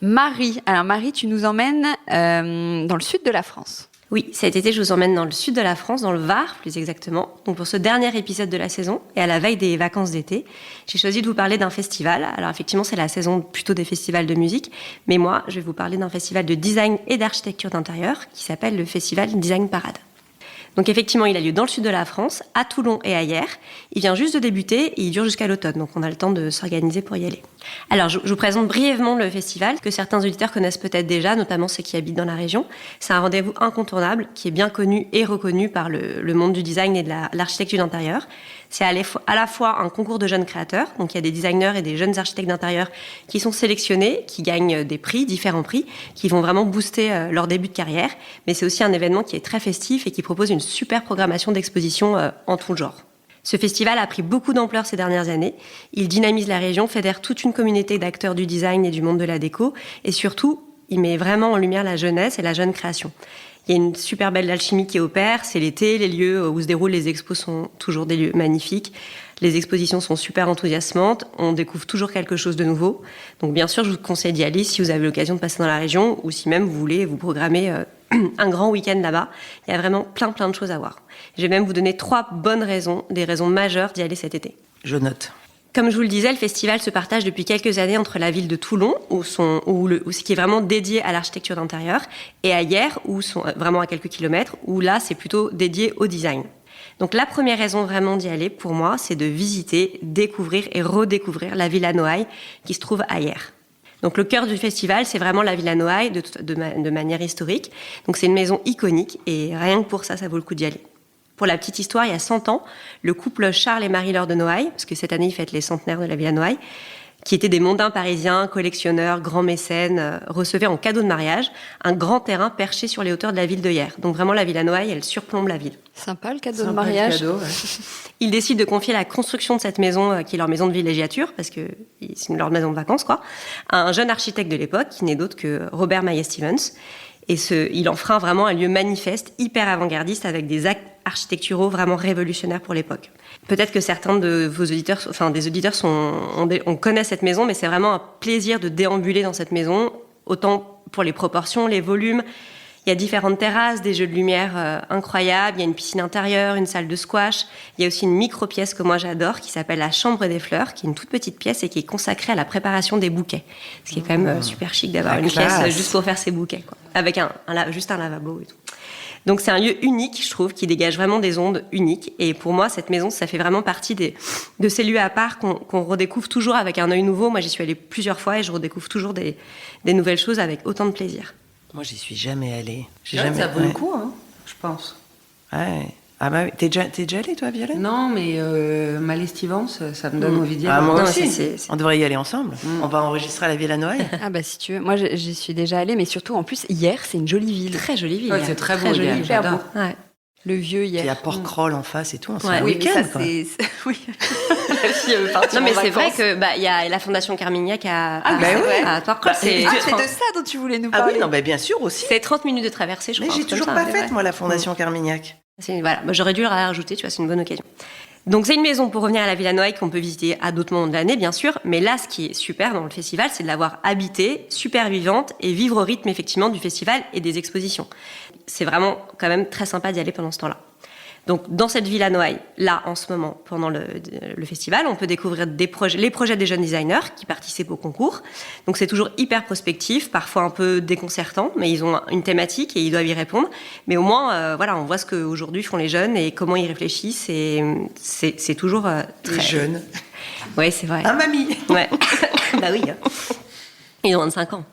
Marie. Alors Marie, tu nous emmènes dans le sud de la France. Oui, cet été, je vous emmène dans le sud de la France, dans le Var, plus exactement. Donc pour ce dernier épisode de la saison, et à la veille des vacances d'été, j'ai choisi de vous parler d'un festival. Alors effectivement, c'est la saison plutôt des festivals de musique, mais moi, je vais vous parler d'un festival de design et d'architecture d'intérieur qui s'appelle le Festival Design Parade. Donc effectivement, il a lieu dans le sud de la France, à Toulon et à Hyères. Il vient juste de débuter et il dure jusqu'à l'automne, donc on a le temps de s'organiser pour y aller. Alors, je vous présente brièvement le festival, que certains auditeurs connaissent peut-être déjà, notamment ceux qui habitent dans la région. C'est un rendez-vous incontournable, qui est bien connu et reconnu par le monde du design et de l'architecture d'intérieur. C'est à la fois un concours de jeunes créateurs, donc il y a des designers et des jeunes architectes d'intérieur qui sont sélectionnés, qui gagnent des prix, différents prix, qui vont vraiment booster leur début de carrière. Mais c'est aussi un événement qui est très festif et qui propose une super programmation d'expositions en tout genre. Ce festival a pris beaucoup d'ampleur ces dernières années. Il dynamise la région, fédère toute une communauté d'acteurs du design et du monde de la déco. Et surtout, il met vraiment en lumière la jeunesse et la jeune création. Il y a une super belle alchimie qui opère. C'est l'été, les lieux où se déroulent les expos sont toujours des lieux magnifiques. Les expositions sont super enthousiasmantes. On découvre toujours quelque chose de nouveau. Donc bien sûr, je vous conseille d'y aller si vous avez l'occasion de passer dans la région ou si même vous voulez vous programmer un grand week-end là-bas. Il y a vraiment plein de choses à voir. Je vais même vous donner 3 bonnes raisons, des raisons majeures d'y aller cet été. Je note. Comme je vous le disais, le festival se partage depuis quelques années entre la ville de Toulon, où ce qui est vraiment dédié à l'architecture d'intérieur, et à Hyères, où sont vraiment à quelques kilomètres, où là, c'est plutôt dédié au design. Donc la première raison vraiment d'y aller, pour moi, c'est de visiter, découvrir et redécouvrir la Villa Noailles, qui se trouve à Hyères. Donc le cœur du festival, c'est vraiment la Villa Noailles de manière historique. Donc c'est une maison iconique, et rien que pour ça, ça vaut le coup d'y aller. Pour la petite histoire, il y a 100 ans, le couple Charles et Marie-Laure de Noailles, parce que cette année, ils fêtent les centenaires de la Villa Noailles, qui étaient des mondains parisiens, collectionneurs, grands mécènes, recevaient en cadeau de mariage un grand terrain perché sur les hauteurs de la ville de Hyères. Donc vraiment, la Villa Noailles, elle surplombe la ville. Sympa le cadeau de mariage. Cadeau, ouais. Ils décident de confier la construction de cette maison, qui est leur maison de villégiature, parce que c'est leur maison de vacances, quoi, à un jeune architecte de l'époque, qui n'est d'autre que Robert Maillet-Stevens. Et il en fera vraiment un lieu manifeste, hyper avant-gardiste, avec des actes architecturaux vraiment révolutionnaires pour l'époque. Peut-être que certains de vos auditeurs, des auditeurs on connaît cette maison, mais c'est vraiment un plaisir de déambuler dans cette maison, autant pour les proportions, les volumes. Il y a différentes terrasses, des jeux de lumière incroyables, il y a une piscine intérieure, une salle de squash. Il y a aussi une micro-pièce que moi j'adore, qui s'appelle la Chambre des Fleurs, qui est une toute petite pièce et qui est consacrée à la préparation des bouquets. Ce qui est quand même super chic d'avoir une pièce juste pour faire ses bouquets, quoi. Avec juste un lavabo et tout. Donc c'est un lieu unique, je trouve, qui dégage vraiment des ondes uniques. Et pour moi, cette maison, ça fait vraiment partie de ces lieux à part qu'on redécouvre toujours avec un œil nouveau. Moi, j'y suis allée plusieurs fois et je redécouvre toujours des nouvelles choses avec autant de plaisir. Moi, j'y suis jamais allée. Ça vaut le coup, hein, je pense. Ouais. Ah bah oui. T'es déjà allée, toi, Violette ? Non, mais Maillet-Stevens, ça me donne envie d'y aller. Ah, moi Non, aussi. c'est- On devrait y aller ensemble. On va enregistrer à la Villa Noailles. Ah bah si tu veux, moi j'y suis déjà allée, mais surtout en plus, Hyères, c'est une jolie ville. Très jolie ville. Ouais, c'est très beau, jolie, Hyères, hyper beau. j'adore. Ouais. Le vieux Il y a Hyères. Port-Crawl en face et tout. C'est Ouais. un Oui, mais week-end, ça quoi. c'est... Oui. La fille veut partir Non, mais en c'est vrai vacances. que y a la Fondation Carmignac à Port-Crawl. c'est- Ah, c'est de ça dont tu voulais nous Ah parler. oui, non, bah, bien sûr aussi. C'est 30 minutes de traversée, je Mais crois. j'ai un truc toujours comme pas ça, faite, ouais. moi, la Fondation Carmignac. Voilà, j'aurais dû le rajouter, tu vois, c'est une bonne occasion. Donc c'est une maison, pour revenir à la Villa Noailles, qu'on peut visiter à d'autres moments de l'année, bien sûr. Mais là, ce qui est super dans le festival, c'est de l'avoir habitée, super vivante, et vivre au rythme, effectivement, du festival et des expositions. C'est vraiment quand même très sympa d'y aller pendant ce temps-là. Donc, dans cette Villa Noailles, là, en ce moment, pendant le festival, on peut découvrir les projets des jeunes designers qui participent au concours. Donc, c'est toujours hyper prospectif, parfois un peu déconcertant, mais ils ont une thématique et ils doivent y répondre. Mais au moins, on voit ce qu'aujourd'hui font les jeunes et comment ils réfléchissent, et c'est toujours très... Très jeune. Oui, c'est vrai. Ah, mamie. Ouais. Bah oui. Ils ont 25 ans.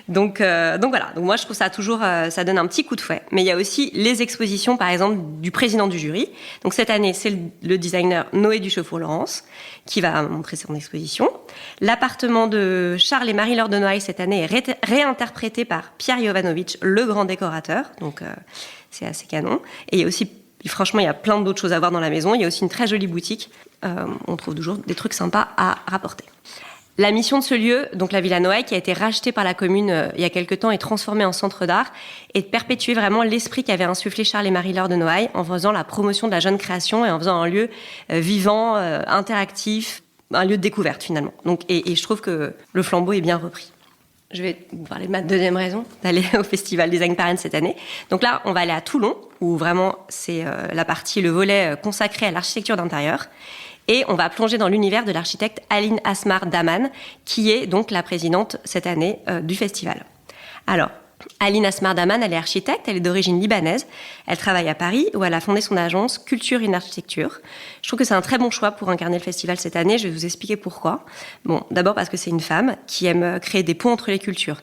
Donc voilà. Donc moi, je trouve ça toujours, ça donne un petit coup de fouet. Mais il y a aussi les expositions, par exemple, du président du jury. Donc cette année, c'est le designer Noé Duchaufour-Laurence qui va montrer son exposition. L'appartement de Charles et Marie-Laure de Noailles cette année est réinterprété par Pierre Jovanovic, le grand décorateur. Donc c'est assez canon. Et il y a aussi, franchement, il y a plein d'autres choses à voir dans la maison. Il y a aussi une très jolie boutique. On trouve toujours des trucs sympas à rapporter. La mission de ce lieu, donc la Villa Noailles, qui a été rachetée par la commune il y a quelque temps et transformée en centre d'art, est de perpétuer vraiment l'esprit qu'avait insufflé Charles et Marie-Laure de Noailles en faisant la promotion de la jeune création et en faisant un lieu vivant, interactif, un lieu de découverte finalement. Donc, et je trouve que le flambeau est bien repris. Je vais vous parler de ma deuxième raison d'aller au Festival Design Paris cette année. Donc là, on va aller à Toulon, où vraiment c'est le volet consacré à l'architecture d'intérieur. Et on va plonger dans l'univers de l'architecte Aline Asmar Daman, qui est donc la présidente cette année du festival. Alors, Aline Asmar Daman, elle est architecte, elle est d'origine libanaise. Elle travaille à Paris, où elle a fondé son agence Culture in Architecture. Je trouve que c'est un très bon choix pour incarner le festival cette année. Je vais vous expliquer pourquoi. Bon, d'abord parce que c'est une femme qui aime créer des ponts entre les cultures.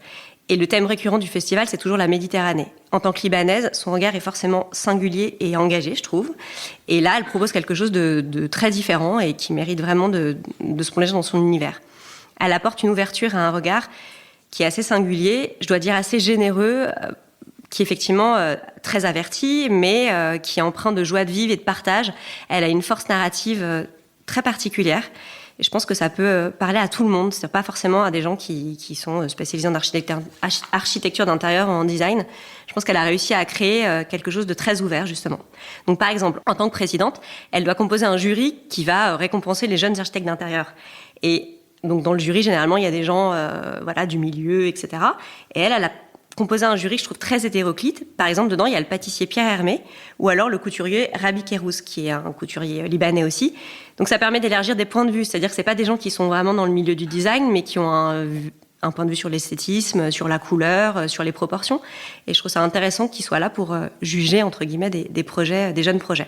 Et le thème récurrent du festival, c'est toujours la Méditerranée. En tant que libanaise, son regard est forcément singulier et engagé, je trouve. Et là, elle propose quelque chose de très différent et qui mérite vraiment de se plonger dans son univers. Elle apporte une ouverture à un regard qui est assez singulier, je dois dire assez généreux, qui est effectivement très averti, mais qui est empreint de joie de vivre et de partage. Elle a une force narrative très particulière. Et je pense que ça peut parler à tout le monde, c'est pas forcément à des gens qui sont spécialisés en architecture d'intérieur ou en design. Je pense qu'elle a réussi à créer quelque chose de très ouvert, justement. Donc, par exemple, en tant que présidente, elle doit composer un jury qui va récompenser les jeunes architectes d'intérieur. Et donc, dans le jury, généralement, il y a des gens du milieu, etc. Et elle a composé un jury que je trouve très hétéroclite. Par exemple, dedans, il y a le pâtissier Pierre Hermé ou alors le couturier Rabi Kérouz, qui est un couturier libanais aussi. Donc, ça permet d'élargir des points de vue. C'est-à-dire que c'est pas des gens qui sont vraiment dans le milieu du design, mais qui ont un point de vue sur l'esthétisme, sur la couleur, sur les proportions. Et je trouve ça intéressant qu'ils soient là pour juger, entre guillemets, des projets, des jeunes projets.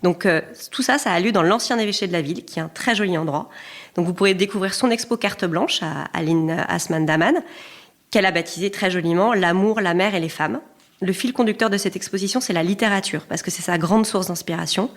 Donc, tout ça, ça a lieu dans l'ancien évêché de la ville, qui est un très joli endroit. Donc, vous pourrez découvrir son expo carte blanche à Aline Asmar Daman, qu'elle a baptisé très joliment « L'amour, la mer et les femmes ». Le fil conducteur de cette exposition, c'est la littérature, parce que c'est sa grande source d'inspiration.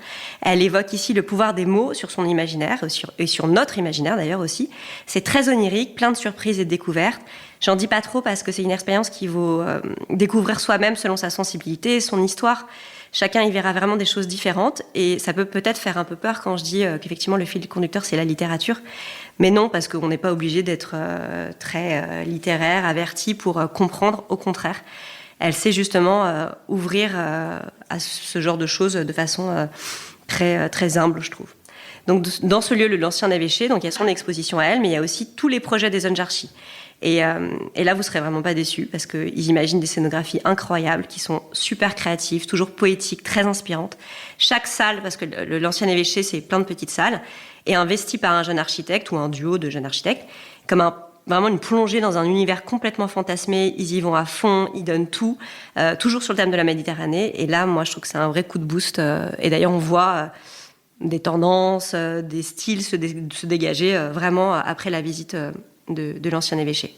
Elle évoque ici le pouvoir des mots sur son imaginaire, et sur notre imaginaire d'ailleurs aussi. C'est très onirique, plein de surprises et de découvertes. J'en dis pas trop parce que c'est une expérience qui vaut découvrir soi-même selon sa sensibilité, son histoire. Chacun y verra vraiment des choses différentes, et ça peut peut-être faire un peu peur quand je dis qu'effectivement le fil conducteur, c'est la littérature. Mais non, parce qu'on n'est pas obligé d'être très littéraire, averti pour comprendre, au contraire. Elle sait justement ouvrir à ce genre de choses de façon très, très humble, je trouve. Donc, dans ce lieu, l'ancien évêché, donc il y a son exposition à elle, mais il y a aussi tous les projets des jeunes archis. Et là, vous serez vraiment pas déçus, parce qu'ils imaginent des scénographies incroyables, qui sont super créatives, toujours poétiques, très inspirantes. Chaque salle, parce que l'ancien évêché, c'est plein de petites salles, est investie par un jeune architecte ou un duo de jeunes architectes, comme vraiment une plongée dans un univers complètement fantasmé. Ils y vont à fond, ils donnent tout, toujours sur le thème de la Méditerranée. Et là, moi, je trouve que c'est un vrai coup de boost. Et d'ailleurs, on voit des tendances, des styles se dégager vraiment après la visite de l'ancien évêché.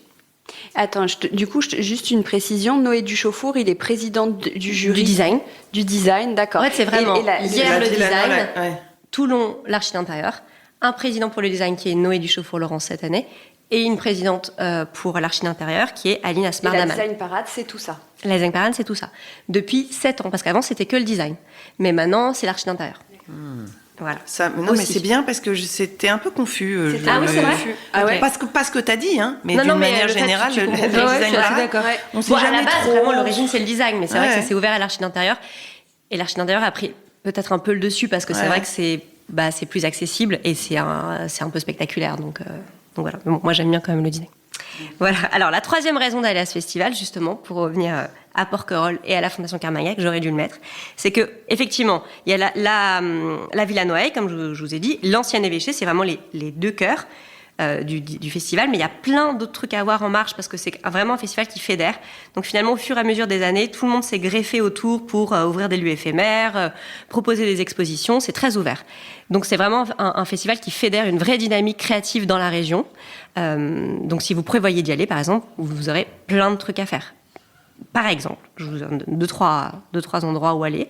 Attends, juste une précision. Noé Duchauffour, il est président du jury. Du design, d'accord. En fait, c'est vraiment hier le design, ouais. Toulon l'archi d'intérieur, un président pour le design qui est Noé Duchauffour-Laurent cette année, et une présidente pour l'archi d'intérieur qui est Aline Asmar Daman. La design parade, c'est tout ça. La design parade, c'est tout ça. Depuis 7 ans, parce qu'avant, c'était que le design. Mais maintenant, c'est l'archi d'intérieur. Voilà. Ça, non, mais c'est bien parce que c'était un peu confus. Ah oui, c'est vrai. Ah ouais. Pas ce que tu as dit, hein, mais d'une manière générale, le design parade, d'accord. on sait À jamais la base, trop. vraiment, l'origine, c'est le design, mais c'est vrai que ça Ouais. s'est ouvert à l'archi d'intérieur. Et l'archi d'intérieur a pris peut-être un peu le dessus, parce que c'est vrai que c'est plus accessible et c'est un peu spectaculaire. Donc voilà. Mais bon, moi, j'aime bien quand même le design. Voilà. Alors, la troisième raison d'aller à ce festival, justement, pour revenir à Porquerolles et à la Fondation Carmagnac, j'aurais dû le mettre, c'est que, effectivement, il y a la Villa Noailles, comme je vous ai dit, l'ancien évêché, c'est vraiment les deux cœurs du festival, mais il y a plein d'autres trucs à voir en marche, parce que c'est vraiment un festival qui fédère. Donc finalement, au fur et à mesure des années, tout le monde s'est greffé autour pour ouvrir des lieux éphémères, proposer des expositions, c'est très ouvert. Donc c'est vraiment un festival qui fédère une vraie dynamique créative dans la région. Donc si vous prévoyez d'y aller, par exemple, vous aurez plein de trucs à faire. Par exemple, je vous donne deux, trois endroits où aller.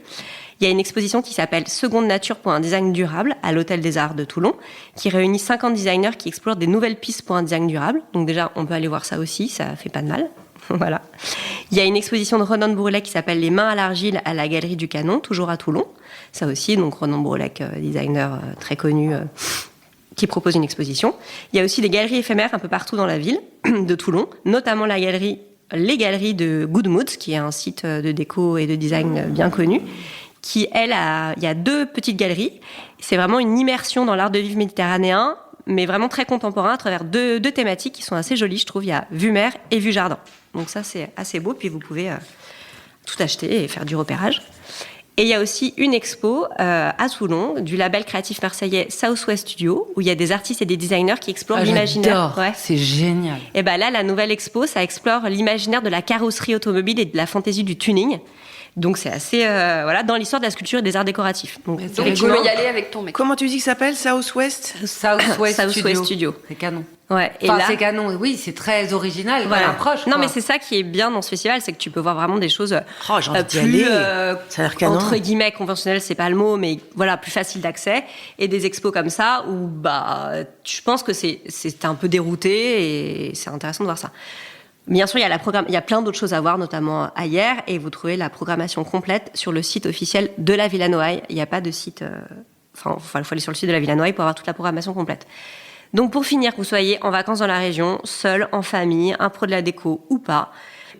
Il y a une exposition qui s'appelle Seconde Nature pour un design durable à l'Hôtel des Arts de Toulon, qui réunit 50 designers qui explorent des nouvelles pistes pour un design durable. Donc déjà, on peut aller voir ça aussi, ça fait pas de mal. Voilà. Il y a une exposition de Ronan Bourlec qui s'appelle Les mains à l'argile à la Galerie du Canon, toujours à Toulon. Ça aussi, donc Ronan Bourlec, designer très connu, qui propose une exposition. Il y a aussi des galeries éphémères un peu partout dans la ville de Toulon, notamment les galeries de Good Moods, qui est un site de déco et de design bien connu, qui, il y a 2 petites galeries. C'est vraiment une immersion dans l'art de vivre méditerranéen, mais vraiment très contemporain à travers deux thématiques qui sont assez jolies, je trouve. Il y a vue mer et vue jardin. Donc ça, c'est assez beau. Puis vous pouvez tout acheter et faire du repérage. Et il y a aussi une expo à Toulon du label créatif marseillais Southwest Studio, où il y a des artistes et des designers qui explorent l'imaginaire. Ouais. C'est génial. Et ben là, la nouvelle expo, ça explore l'imaginaire de la carrosserie automobile et de la fantaisie du tuning. Donc c'est assez dans l'histoire de la sculpture et des arts décoratifs. Donc tu peux y aller avec ton mec. Comment tu dis que ça s'appelle? Southwest Studio. C'est canon. Ouais. Et enfin, là, c'est canon. Oui, c'est très original. Voilà. Proche. Non, mais c'est ça qui est bien dans ce festival, c'est que tu peux voir vraiment des choses plus ça a l'air canon. Entre guillemets conventionnelles, c'est pas le mot, mais voilà, plus facile d'accès. Et des expos comme ça où je pense que c'est un peu dérouté et c'est intéressant de voir ça. Bien sûr, il y a plein d'autres choses à voir, notamment ailleurs, et vous trouvez la programmation complète sur le site officiel de la Villa Noailles. Il n'y a pas de site... il faut aller sur le site de la Villa Noailles pour avoir toute la programmation complète. Donc, pour finir, que vous soyez en vacances dans la région, seul, en famille, un pro de la déco ou pas,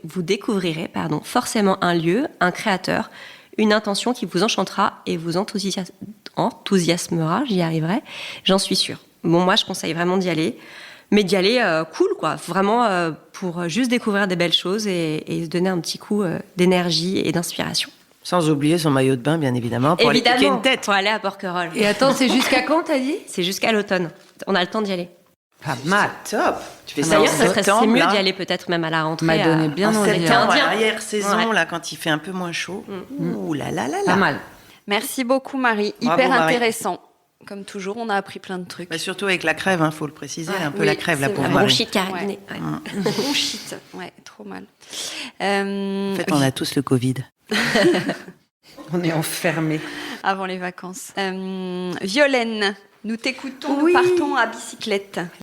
vous découvrirez forcément un lieu, un créateur, une intention qui vous enchantera et vous enthousiasmera, j'y arriverai, j'en suis sûre. Bon, moi, je conseille vraiment d'y aller. Mais d'y aller cool, quoi. Vraiment pour juste découvrir des belles choses et se donner un petit coup d'énergie et d'inspiration. Sans oublier son maillot de bain, bien évidemment, pour aller piquer une tête. Pour aller à Porquerolles. Et attends, c'est jusqu'à quand, t'as dit? C'est jusqu'à l'automne. On a le temps d'y aller. Pas mal. Top. Tu fais ça d'ailleurs, en septembre, c'est mieux d'y aller peut-être même à la rentrée. M'a donné bien en envie. septembre, arrière-saison, là, quand il fait un peu moins chaud. Ouh là là là là. Pas mal. Merci beaucoup, Marie. Bravo, Hyper Marie. intéressant. Comme toujours, on a appris plein de trucs. Bah, surtout avec la crève, faut le préciser, un peu la crève là pour un Marie. bon shit carabiné. Ouais. Bon shit, ouais, trop mal. En fait, on a tous le Covid. On est enfermés. Avant les vacances. Violaine, nous t'écoutons, Oui. nous partons à bicyclette.